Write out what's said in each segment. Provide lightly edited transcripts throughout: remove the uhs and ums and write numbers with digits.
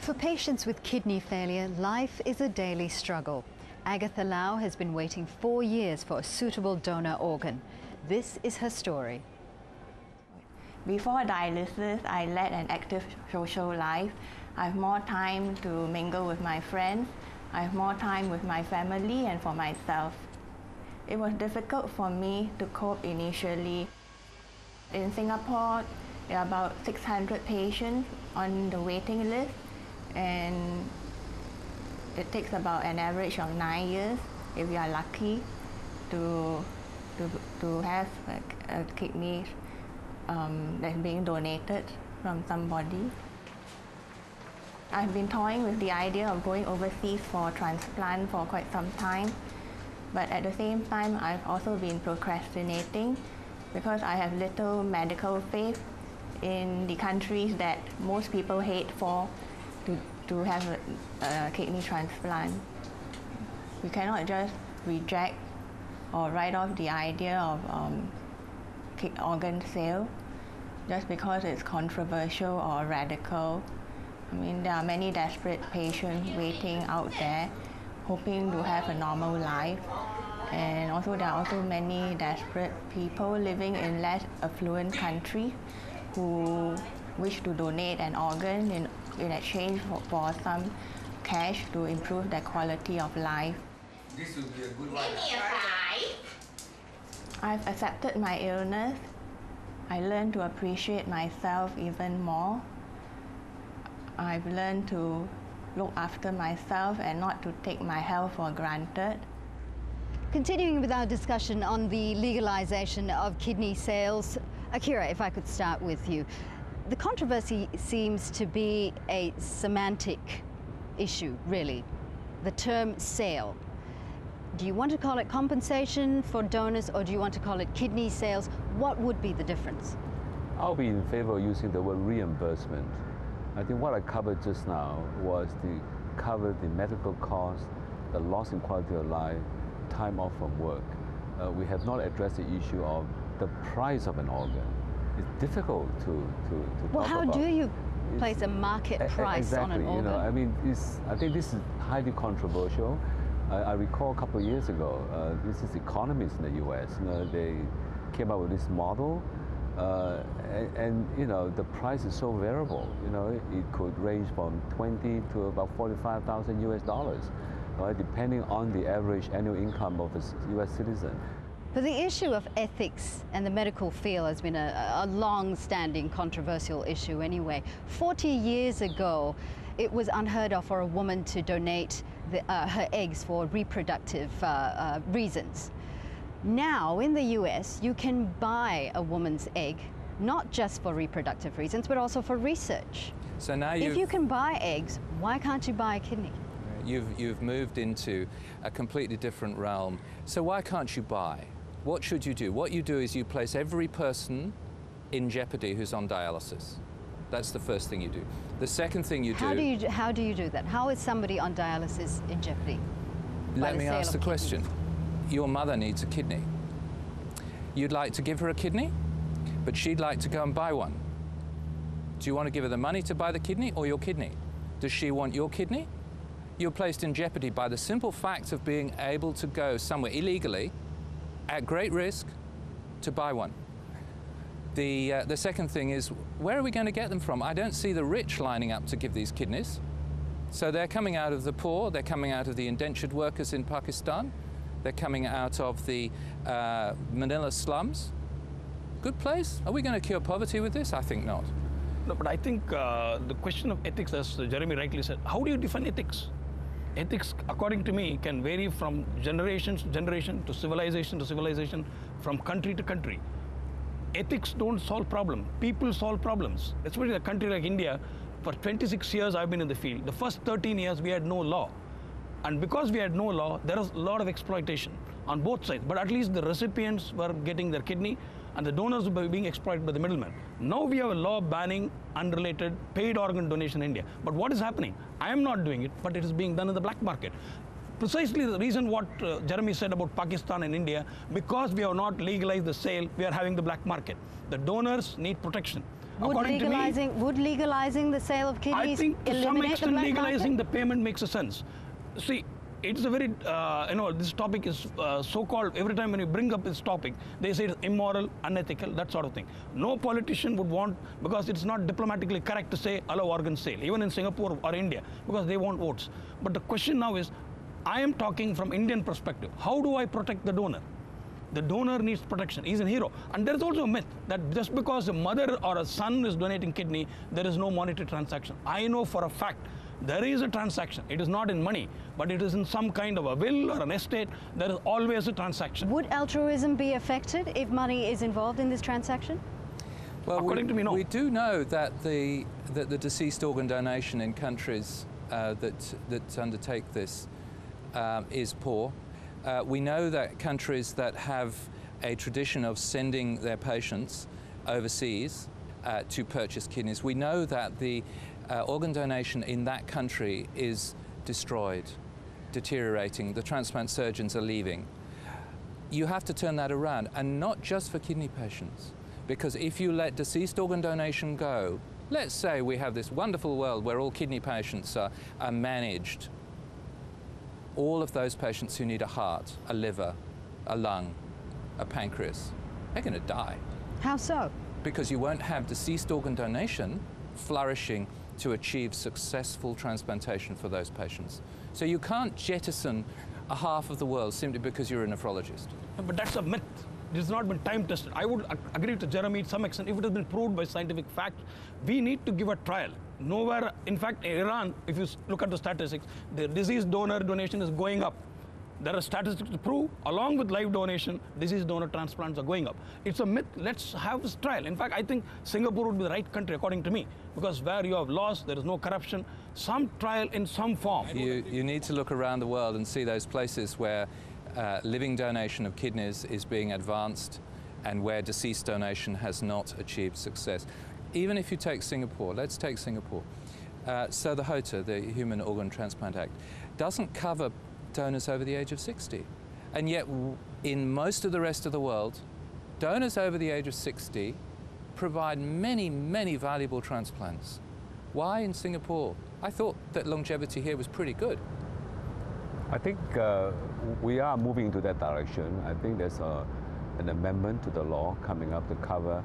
For patients with kidney failure, life is a daily struggle. AGATHA Lau has been waiting 4 years for a suitable donor organ. This is her story. Before dialysis, I led an active social life. I have more time to mingle with my friends. I have more time with my family and for myself. It was difficult for me to cope initially. In Singapore, there are about 600 patients on the waiting list, and it takes about an average of 9 years, if you are lucky, to have a kidney that's being donated from somebody. I've been toying with the idea of going overseas for transplant for quite some time, but at the same time I've also been procrastinating because I have little medical faith in the countries that most people hate for to have a kidney transplant. We cannot just reject or write off the idea of organ sale just because it's controversial or radical. I mean, there are many desperate patients waiting out there, hoping to have a normal life. And also, there are also many desperate people living in less affluent countries who wish to donate an organ in exchange for some cash to improve their quality of life. This would be a good one. I've accepted my illness. I learned to appreciate myself even more. I've learned to look after myself and not to take my health for granted. Continuing with our discussion on the legalization of kidney sales, AKIRA, if I could start with you. The controversy seems to be a semantic issue, really. The term sale. Do you want to call it compensation for donors, or do you want to call it kidney sales? What would be the difference? I'll be in favor of using the word reimbursement. I think what I covered just now was to cover the medical costs, the loss in quality of life, time off from work. We have not addressed the issue of the price of an organ. It's difficult to talk about. Well, how do you place a market price on an organ? You know, I mean, I think this is highly controversial. I recall a couple of years ago, this is economists in the US, you know, they came up with this model, and you know, the price is so variable. You know, it could range from 20 to about 45,000 US dollars, right, depending on the average annual income of a US citizen. But the issue of ethics and the medical field has been a long-standing controversial issue anyway. 40 years ago, it was unheard of for a woman to donate her eggs for reproductive reasons. Now, in the US, you can buy a woman's egg, not just for reproductive reasons, but also for research. So now if you can buy eggs, why can't you buy a kidney? You've moved into a completely different realm. So why can't you buy? What should you do? What you do is you place every person in jeopardy who's on dialysis. That's the first thing you do. The second thing you do... How do you do that? How is somebody on dialysis in jeopardy? Let me ask the question. Your mother needs a kidney. You'd like to give her a kidney, but she'd like to go and buy one. Do you want to give her the money to buy the kidney or your kidney? Does she want your kidney? You're placed in jeopardy by the simple fact of being able to go somewhere illegally at great risk to buy one. The second thing is, where are we going to get them from? I don't see the rich lining up to give these kidneys. So they're coming out of the poor, they're coming out of the indentured workers in Pakistan, they're coming out of the Manila slums. Good place. Are we going to cure poverty with this? I think not. No, but I think the question of ethics, as Jeremy rightly said, how do you define ethics? Ethics, according to me, can vary from generation to generation, to civilization, from country to country. Ethics don't solve problems. People solve problems. Especially in a country like India, for 26 years I've been in the field. The first 13 years we had no law. And because we had no law, there was a lot of exploitation on both sides. But at least the recipients were getting their kidney and the donors were being exploited by the middlemen. Now we have a law banning unrelated paid organ donation in India. But what is happening? I am not doing it, but it is being done in the black market. Precisely the reason what Jeremy said about Pakistan and India, because we have not legalized the sale, we are having the black market. The donors need protection. Would legalizing the sale of kidneys I think to some eliminate extent the black legalizing market? the payment makes a sense. See, it's a very, this topic is so-called, every time when you bring up this topic, they say it's immoral, unethical, that sort of thing. No politician would want, because it's not diplomatically correct to say allow organ sale, even in Singapore or India, because they want votes. But the question now is, I am talking from Indian perspective. How do I protect the donor? The donor needs protection. He's a hero. And there is also a myth that just because a mother or a son is donating kidney, there is no monetary transaction. I know for a fact there is a transaction. It is not in money, but it is in some kind of a will or an estate. There is always a transaction. Would altruism be affected if money is involved in this transaction? Well, according to me, no. We do know that the deceased organ donation in countries that undertake this is poor. We know that countries that have a tradition of sending their patients overseas to purchase kidneys, we know that the organ donation in that country is destroyed, deteriorating. The transplant surgeons are leaving. You have to turn that around, and not just for kidney patients, because if you let deceased organ donation go, let's say we have this wonderful world where all kidney patients are managed. All of those patients who need a heart, a liver, a lung, a pancreas, they're going to die. How so? Because you won't have deceased organ donation flourishing to achieve successful transplantation for those patients. So you can't jettison a half of the world simply because you're a nephrologist. But that's a myth. It has not been time tested. I would agree to Jeremy to some extent. If it has been proved by scientific fact, we need to give a trial. Nowhere, in fact, in Iran, if you look at the statistics, the deceased donor donation is going up. There are statistics to prove, along with live donation, deceased donor transplants are going up. It's a myth. Let's have this trial. In fact, I think Singapore would be the right country, according to me, because where you have laws, there is no corruption, some trial in some form. You need to look around the world and see those places where living donation of kidneys is being advanced and where deceased donation has not achieved success. Even if you take Singapore, let's take Singapore. So the HOTA, the Human Organ Transplant Act, doesn't cover donors over the age of 60. And yet, in most of the rest of the world, donors over the age of 60 provide many, many valuable transplants. Why in Singapore? I thought that longevity here was pretty good. I think we are moving into that direction. I think there's an amendment to the law coming up to cover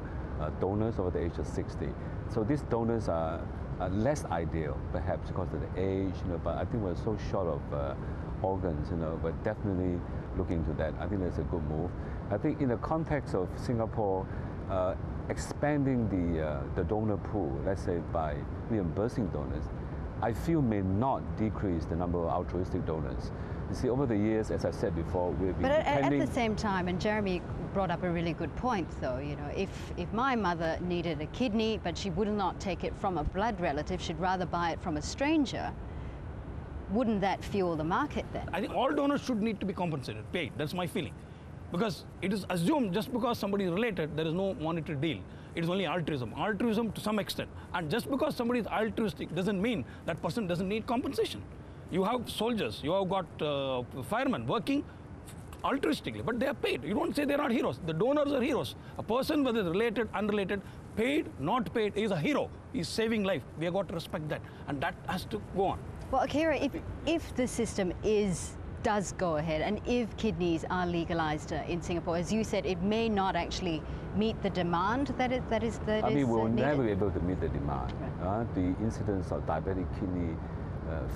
donors over the age of 60. So these donors are less ideal, perhaps because of the age, but I think we're so short of organs, we're definitely looking into that. I think that's a good move. I think in the context of Singapore, expanding the donor pool, let's say by reimbursing donors, I feel may not decrease the number of altruistic donors. You see, over the years, as I said before, we've been depending... But at the same time, and Jeremy brought up a really good point, though, if my mother needed a kidney, but she would not take it from a blood relative, she'd rather buy it from a stranger, wouldn't that fuel the market then? I think all donors should need to be compensated, paid. That's my feeling. Because it is assumed just because somebody is related, there is no monetary deal. It is only altruism. Altruism to some extent. And just because somebody is altruistic doesn't mean that person doesn't need compensation. You have soldiers, you have got firemen working altruistically, but they are paid. You don't say they're not heroes. The donors are heroes. A person, whether related, unrelated, paid, not paid, is a hero. He's saving life. We have got to respect that. And that has to go on. Well, AKIRA, if the system does go ahead, and if kidneys are legalized in Singapore, as you said, it may not actually meet the demand that is needed. I mean, we'll never be able to meet the demand. Right. The incidence of diabetic kidney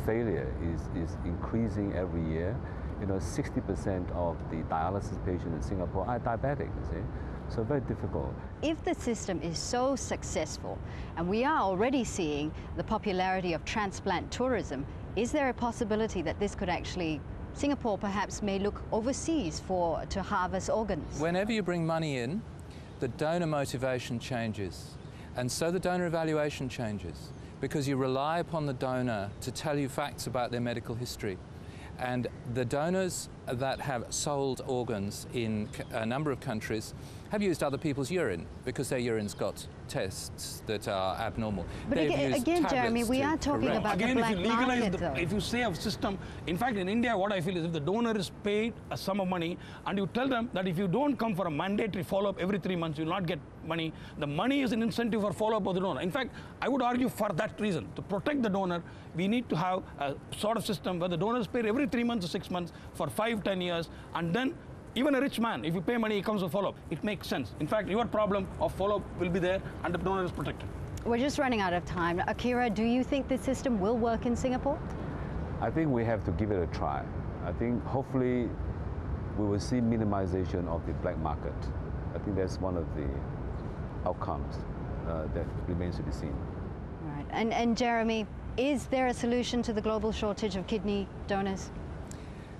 failure is increasing every year. 60% of the dialysis patients in Singapore are diabetic, you see. So very difficult. If the system is so successful, and we are already seeing the popularity of transplant tourism, is there a possibility that this could actually, Singapore perhaps may look overseas to harvest organs? Whenever you bring money in, the donor motivation changes. And so the donor evaluation changes, because you rely upon the donor to tell you facts about their medical history. And the donors that have sold organs in a number of countries have used other people's urine because their urine's got tests that are abnormal. But again, Jeremy, we are talking about the black market, though. If you say a system, in fact, in India, what I feel is if the donor is paid a sum of money and you tell them that if you don't come for a mandatory follow-up every 3 months, you will not get money. The money is an incentive for follow-up of the donor. In fact, I would argue for that reason, to protect the donor, we need to have a sort of system where the donor is paid every 3 months or 6 months for 5, 10 years, and then even a rich man, if you pay money, he comes with follow-up. It makes sense. In fact, your problem of follow-up will be there and the donor is protected. We're just running out of time. AKIRA, do you think this system will work in Singapore? I think we have to give it a try. I think hopefully we will see minimization of the black market. I think that's one of the outcomes that remains to be seen. Right. And Jeremy, is there a solution to the global shortage of kidney donors?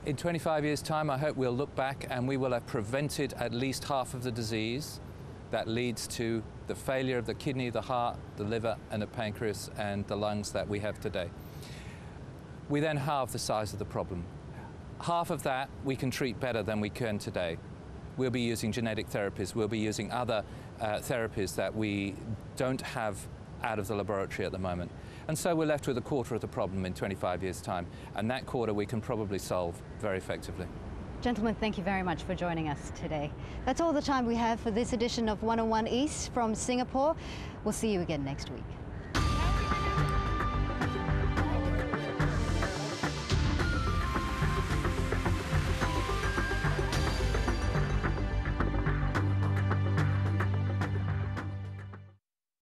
In 25 years' time, I hope we'll look back and we will have prevented at least half of the disease that leads to the failure of the kidney, the heart, the liver, and the pancreas, and the lungs that we have today. We then halve the size of the problem. Half of that we can treat better than we can today. We'll be using genetic therapies, we'll be using other therapies that we don't have out of the laboratory at the moment. And so we're left with a quarter of the problem in 25 years' time. And that quarter we can probably solve very effectively. Gentlemen, thank you very much for joining us today. That's all the time we have for this edition of 101 East from Singapore. We'll see you again next week.